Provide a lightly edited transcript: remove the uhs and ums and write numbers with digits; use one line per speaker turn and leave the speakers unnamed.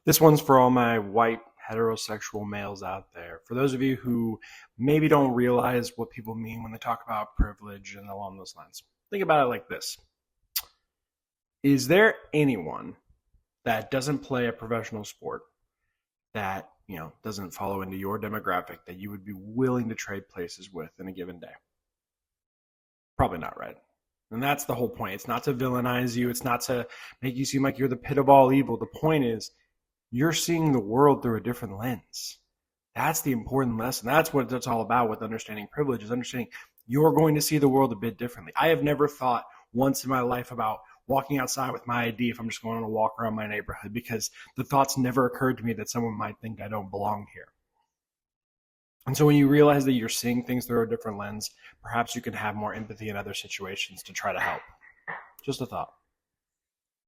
This one's for all my white heterosexual males out there. For those of you who maybe don't realize what people mean when they talk about privilege and along those lines, think about it like this. Is there anyone that doesn't play a professional sport that, doesn't follow into your demographic that you would be willing to trade places with in a given day? Probably not, right? And that's the whole point. It's not to villainize you. It's not to make you seem like you're the pit of all evil. The point is you're seeing the world through a different lens. That's the important lesson. That's what it's all about with understanding privilege, is understanding you're going to see the world a bit differently. I have never thought once in my life about walking outside with my ID if I'm just going on a walk around my neighborhood, because the thoughts never occurred to me that someone might think I don't belong here. And so when you realize that you're seeing things through a different lens, perhaps you can have more empathy in other situations to try to help. Just a thought.